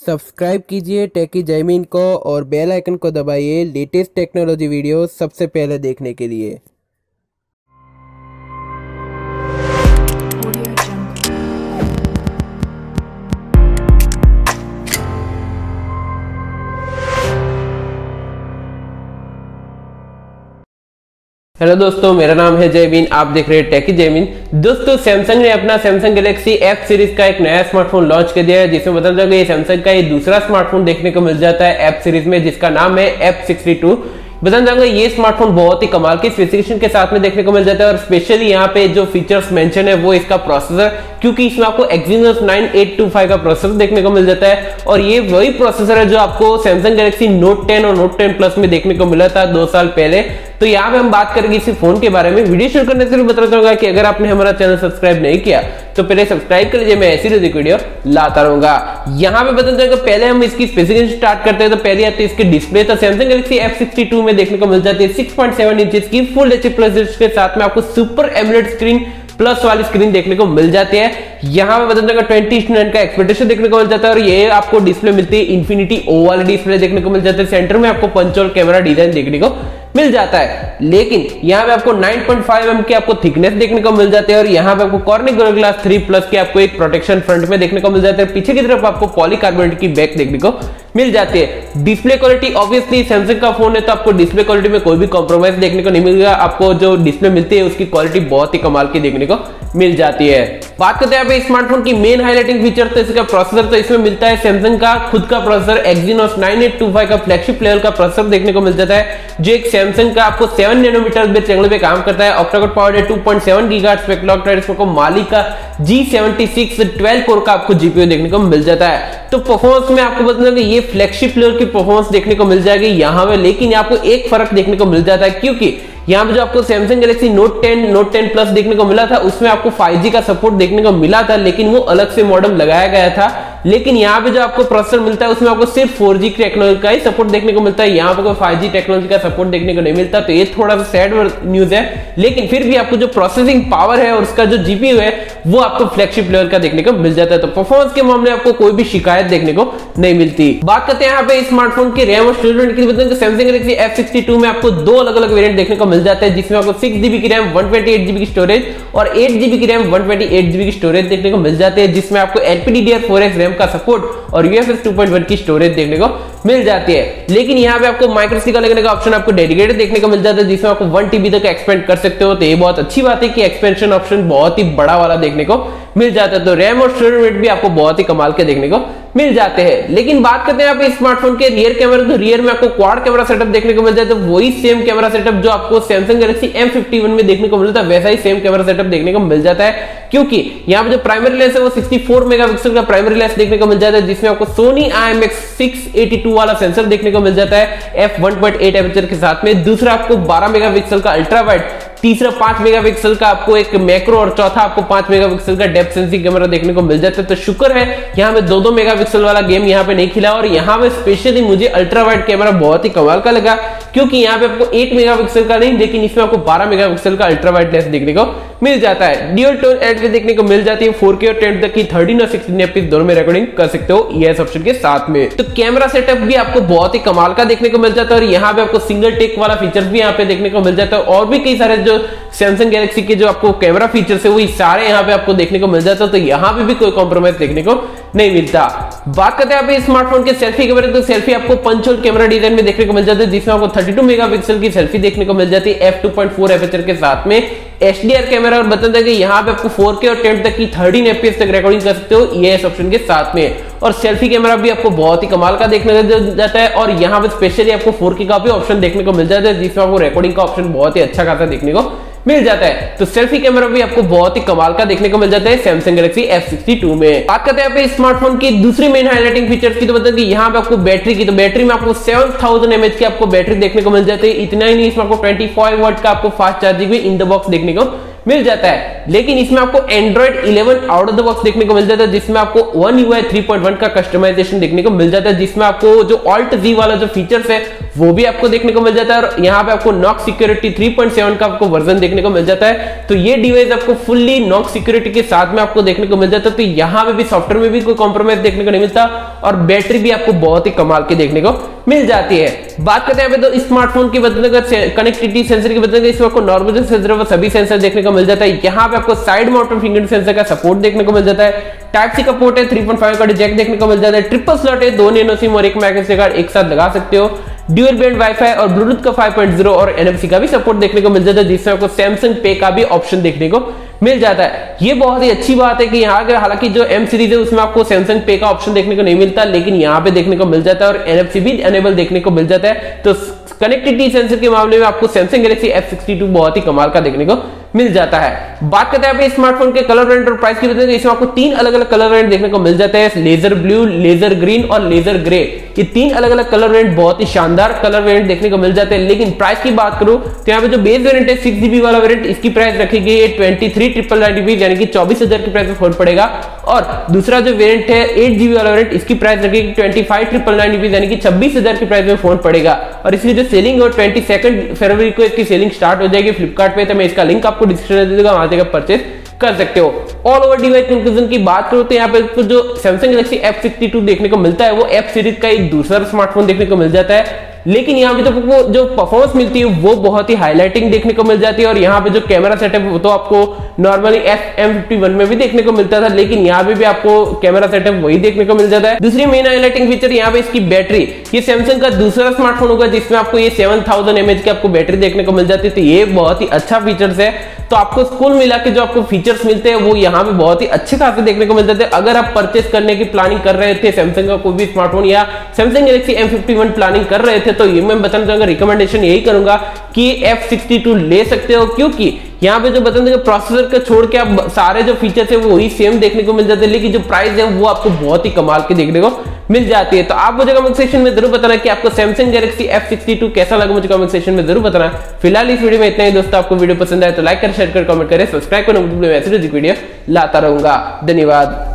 Subscribe कीजिए टेकी जैमिन को और बेल आइकन को दबाइए लेटेस्ट टेक्नोलॉजी वीडियो सबसे पहले देखने के लिए। हेलो दोस्तों, मेरा नाम है जैमिन, आप देख रहे हैं टेकी जैमिन। दोस्तों, सैमसंग ने अपना सैमसंग गैलेक्सी F सीरीज का एक नया स्मार्टफोन लॉन्च कर दिया है, जिसमें बता दूं कि सैमसंग का ये दूसरा स्मार्टफोन देखने को मिल जाता है F सीरीज में, जिसका नाम है F62। बताना चाहूंगा ये स्मार्टफोन बहुत ही कमाल की स्पेसिफिकेशन के साथ में देखने को मिल जाता है और स्पेशली यहाँ पे जो फीचर्स मेंशन है वो इसका प्रोसेसर, क्योंकि इसमें आपको Exynos 9825 का प्रोसेसर देखने को मिल जाता है और ये वही प्रोसेसर है जो आपको सैमसंग गैलेक्सी Note 10 और Note 10 Plus में देखने को मिला था 2 साल पहले। तो यहाँ पे हम बात करेंगे इसी फोन के बारे में। वीडियो शुरू करने से पहले बताना चाहूंगा कि अगर आपने हमारा चैनल सब्सक्राइब नहीं किया तो पहले सब्सक्राइब कर लीजिए, मैं ऐसी रोज वीडियो लाता रहूंगा। यहाँ पे बताना चाहूंगा पहले हम इसकी स्पेसिफिकेशन स्टार्ट करते हैं तो पहले आती है इसकी डिस्प्ले। तो सैमसंग गैलेक्सी F62 में देखने को मिल जाती है 6.7 इंचेस की फुल एचडी प्लस के साथ में आपको सुपर एमोलेड स्क्रीन प्लस वाली स्क्रीन देखने को मिल जाती है। यहाँ पे बताने का 20:9 का एक्सपेक्टेशन देखने को मिल जाता है और ये आपको डिस्प्ले मिलती है इन्फिनिटी ओ वाली डिस्प्ले देखने को मिल जाता है। सेंटर में आपको पंच होल कैमरा डिजाइन देखने को मिल जाता है, लेकिन यहाँ पे आपको 9.5 mm की आपको थिकनेस देखने को मिल जाती है और यहाँ पे आपको कॉर्निंग गोरिल्ला ग्लास 3 प्लस की आपको एक प्रोटेक्शन फ्रंट में देखने को मिल जाता है। पीछे की तरफ आपको पॉलीकार्बोनेट की बैक देखने को मिल जाती है। डिस्प्ले क्वालिटी ऑब्वियसली सैमसंग का फोन है तो आपको डिस्प्ले क्वालिटी में कोई भी कॉम्प्रोमाइज देखने को नहीं मिलेगा। आपको जो डिस्प्ले मिलती है उसकी क्वालिटी बहुत ही कमाल की देखने को मिल जाती है। बात करते हैं स्मार्टफोन की मेन हाइलाइटिंग फीचर, तो इसका प्रोसेसर, तो इसमें मिलता है सैमसंग का खुद का प्रोसेसर Exynos 9825 का फ्लैगशिप लेवल का प्रोसेसर देखने को मिल जाता है, जो एक सैमसंग का आपको 7 नैनोमीटर बेस टेक्नोलॉजी पे काम करता है। ऑक्टा कोर पावर्ड है 2.7 गीगाहर्ट्ज पे क्लॉक टाइम इसको माली का G76 12 कोर का आपको जीपीयू देखने को मिल जाता है। तो परफॉर्मेंस में आपको बता दूं कि ये फ्लैगशिप लेवल की परफॉर्मेंस देखने को मिल जाएगी यहाँ पे, लेकिन आपको एक फर्क देखने को मिल जाता है, क्योंकि यहाँ पे जो आपको Samsung Galaxy Note 10, Note 10 Plus देखने को मिला था उसमें आपको 5G का सपोर्ट देखने को मिला था, लेकिन वो अलग से मॉडेम लगाया गया था। लेकिन यहाँ पे जो आपको प्रोसेसर मिलता है उसमें आपको सिर्फ 4G टेक्नोलॉजी का ही सपोर्ट देखने को मिलता है, यहाँ पे कोई 5G टेक्नोलॉजी का सपोर्ट देखने को नहीं मिलता। तो ये थोड़ा सा सैड न्यूज है, लेकिन फिर भी आपको जो प्रोसेसिंग पावर है और उसका जो जीपीयू है वो आपको फ्लैगशिप लेवल का देखने को मिल जाता है। तो परफॉर्मेंस के मामले में आपको कोई भी शिकायत देखने को नहीं मिलती। बात करते हैं यहाँ पे स्मार्टफोन की रैम और स्टोरेज की। बताएं तो सैमसंग गैलेक्सी F62 में आपको दो अलग अलग वेरिएंट देखने को मिल जाते हैं, जिसमें आपको 6GB की रैम 128GB की स्टोरेज और 8GB की रैम 128GB की स्टोरेज देखने को मिल जाते हैं, जिसमें आपको LPDDR4x RAM का सपोर्ट और UFS2.1 की स्टोरेज देखने को मिल जाती है। लेकिन यहाँ पे आपको माइक्रोएसडी का लगने का ऑप्शन आपको डेडिकेटेड देखने को मिल जाता है, जिसमें आपको 1TB तक एक्सपेंड कर सकते हो। तो ये बहुत अच्छी बात है कि एक्सपेंशन ऑप्शन बहुत ही बड़ा वाला देखने को मिल जाता है। तो रैम और स्टोरेज रेट भी आपको बहुत ही कमाल के देखने को मिल जाते हैं। लेकिन बात करते हैं आप इस स्मार्टफोन के रियर कैमरा, तो रियर में आपको क्वाड कैमरा सेटअप देखने को मिल जाता है। तो वही सेम कैमरा सेटअप जो आपको सैमसंग गैलेक्सी M51 में देखने को मिलता है वैसा ही सेम कैमरा सेटअप देखने को मिल जाता है, क्योंकि यहाँ पे जो प्राइमरी लेंस है वो 64 मेगापिक्सल का प्राइमरी लेंस देखने को मिल जाता है, जिसमें आपको सोनी IMX682 वाला सेंसर देखने को मिल जाता है f1.8 एपर्चर के साथ में। दूसरा आपको 12 मेगापिक्सल का अल्ट्रा वाइड, तीसरा 5 मेगापिक्सल का आपको एक मैक्रो और चौथा आपको 5 मेगापिक्सल का डेप्थ सेंसिंग कैमरा देखने को मिल जाता है। तो शुक्र है यहाँ पे 2-2 मेगापिक्सल वाला गेम यहाँ पे नहीं खिला और यहाँ पे स्पेशली मुझे अल्ट्रा वाइड कैमरा बहुत ही कमाल का लगा, क्योंकि यहाँ पे आपको 8 मेगापिक्सल का नहीं, लेकिन इसमें आपको 12 मेगापिक्सल का अल्ट्रा वाइड लेंस देखने को मिल जाता है। ड्यूल टोन एलईडी देखने को मिल जाती है, 4K और 10 तक की 13 और 16 एफपीएस दोनों में रिकॉर्डिंग कर सकते हो ES ऑप्शन के साथ में। तो कैमरा सेटअप भी आपको बहुत ही कमाल का देखने को मिल जाता है और यहाँ पे आपको सिंगल टेक वाला फीचर्स भी यहाँ पे देखने को मिल जाता है और भी कई सारे जो सैमसंग गैलेक्सी के जो आपको कैमरा फीचर्स है वो सारे यहाँ पे आपको देखने को मिल जाता है। तो यहाँ पे भी कोई कॉम्प्रोमाइज देखने को नहीं मिलता। बात करते हैं स्मार्टफोन के सेल्फी कैमरे, तो सेल्फी आपको पंच होल कैमरा डिजाइन में देखने को मिल जाता है, जिसमें आपको 32 मेगापिक्सल की सेल्फी देखने को मिल जाती है f2.4 एपर्चर के साथ में। HDR कैमरा और बता दें कि यहाँ पे आपको 4K और 10 तक की 13 एफपीएस तक रिकॉर्डिंग कर सकते हो ES ऑप्शन के साथ में। और सेल्फी कैमरा भी आपको बहुत ही कमाल का देखने को जाता है और यहाँ पे स्पेशली आपको 4K का भी ऑप्शन देखने को मिल जाता है, जिसमें आपको रिकॉर्डिंग का ऑप्शन बहुत ही अच्छा खासा देखने को मिल जाता है। तो सेल्फी कैमरा भी आपको बहुत ही कमाल का देखने को मिल जाता है सैमसंग गैलेक्सी F62 में। बात करते हैं स्मार्टफोन की दूसरी मेन हाइलाइटिंग फीचर्स की, तो बता दें कि यहाँ पे आपको बैटरी की, तो बैटरी में आपको 7000 mAh की आपको बैटरी देखने को मिल जाती है। इतना ही नहीं, इसमें आपको 25 वाट का आपको फास्ट चार्जिंग भी इन द बॉक्स देखने को मिल जाता है। लेकिन इसमें आपको Android 11 out of the box देखने को मिल जाता है, जिसमें आपको One UI 3.1 का कस्टमाइजेशन देखने को मिल जाता है, जिसमें आपको जो Alt Z वाला जो फीचर्स है वो भी आपको देखने को मिल जाता है और यहाँ पे आपको नॉक्स सिक्योरिटी 3.7 का आपको वर्जन देखने को मिल जाता है। तो ये डिवाइस आपको फुल्ली नॉक्स सिक्योरिटी के साथ में आपको देखने को मिल जाता है। तो यहाँ पे भी सॉफ्टवेयर में भी कोई कॉम्प्रोमाइज देखने को नहीं मिलता और बैटरी भी आपको बहुत ही कमाल की देखने को मिल जाती है। बात करते हैं यहाँ पे तो स्मार्टफोन की बदलने का कनेक्टिविटी सेंसर की बदलने इसमें आपको नॉर्मल जो सेंसर है वो सभी सेंसर देखने को मिल जाता है। यहाँ पे आपको साइड माउंटेड फिंगर सेंसर का सपोर्ट देखने को मिल जाता है। टाइप सी का पोर्ट है, 3.5 का जैक देखने को मिल जाता है। ट्रिपल स्लॉट है, 2 नैनो सिम और 1 माइक्रो कार्ड एक साथ लगा सकते हो। ड्यूल बैंड वाईफाई और ब्लूटूथ का 5.0 और NFC का भी सपोर्ट देखने को मिल जाता है, जिसमें आपको सैमसंग पे का भी ऑप्शन देखने को मिल जाता है। ये बहुत ही अच्छी बात है कि यहाँ अगर हालांकि जो M सीरीज है उसमें आपको सैमसंग पे का ऑप्शन देखने को नहीं मिलता, लेकिन यहाँ पे देखने को मिल जाता है और NFC भी एनेबल देखने को मिल जाता है। तो कनेक्टिविटी सेंसर के मामले में आपको सैमसंग गैलेक्सी F62 बहुत ही कमाल का देखने को मिल जाता है। बात करते हैं स्मार्टफोन के कलर वेरिएंट और प्राइस की बताते हैं। इसमें आपको 3 अलग अलग कलर वेरिएंट देखने को मिल जाते हैं, लेजर ब्लू, लेजर ग्रीन और लेजर ग्रे। ये 3 अलग अलग कलर वेरिएंट बहुत ही शानदार कलर वेरिएंट देखने को मिल जाते हैं। लेकिन प्राइस की बात करूं तो यहाँ पे जो बेस वेरिएंट है 6GB वाला वेरिएंट, इसकी प्राइस रखी गई है 23,999 यानी कि 24,000 की प्राइस में फोन पड़ेगा। और दूसरा जो वेरिएंट है 8GB वाला वेरिएंट, इसकी प्राइस रखी गई 25,999 यानी कि 26,000 की प्राइस में फोन पड़ेगा। और इसकी जो सेलिंग है 22 फरवरी को इसकी सेलिंग स्टार्ट हो जाएगी फ्लिपकार्ट पे। तो मैं इसका लिंक आपको डिस्क्रिप्शन में दे दूंगा, वहां से परचेज कर सकते हो। ऑल ओवर डिवाइस कंक्लूजन की बात करो तो यहाँ पे जो सैमसंग गैलेक्सी F62 देखने को मिलता है वो F सीरीज का एक दूसरा स्मार्टफोन देखने को मिल जाता है। लेकिन यहाँ पे तो जो परफॉर्मेंस मिलती है वो बहुत ही हाईलाइटिंग देखने को मिल जाती है। और यहाँ पे जो कैमरा सेटअप वो तो आपको नॉर्मली M51 में भी देखने को मिलता था, लेकिन यहाँ पे भी आपको कैमरा सेटअप वही देखने को मिल जाता है। दूसरी मेन हाईलाइटिंग फीचर यहाँ पे इसकी बैटरी, ये सैमसंग का दूसरा स्मार्टफोन होगा जिसमें आपको ये 7000 mAh की आपको बैटरी देखने को मिल जाती है। तो ये बहुत ही अच्छा फीचर्स है। तो आपको कुल मिला के जो आपको फीचर्स मिलते हैं वो यहाँ पे बहुत ही अच्छे खासे देखने को मिल जाते हैं। अगर आप परचेस करने की प्लानिंग कर रहे थे सैमसंग का कोई भी स्मार्टफोन या सैमसंग गैलेक्सी M51 प्लानिंग कर रहे थे, तो ये मैं बताना चाहूंगा, रिकमेंडेशन यही करूंगा कि F62 ले सकते हो, क्योंकि यहाँ पे जो बताते हैं प्रोसेसर का छोड़ के आप सारे जो फीचर्स है वो वही सेम देखने को मिल जाते हैं, लेकिन जो प्राइस है वो आपको बहुत ही कमाल की देखने को मिल जाती है। तो आप मुझे कमेंट सेक्शन में जरूर बताना कि आपको सैमसंग गैलेक्सी F62 कैसा लगा, मुझे कमेंट सेक्शन में जरूर बताना। फिलहाल इस वीडियो में इतना ही दोस्तों, आपको वीडियो पसंद आए तो लाइक कर, शेयर कर, कमेंट करें, सब्सक्राइब करें। ऐसे वीडियो लाता रहूंगा। धन्यवाद।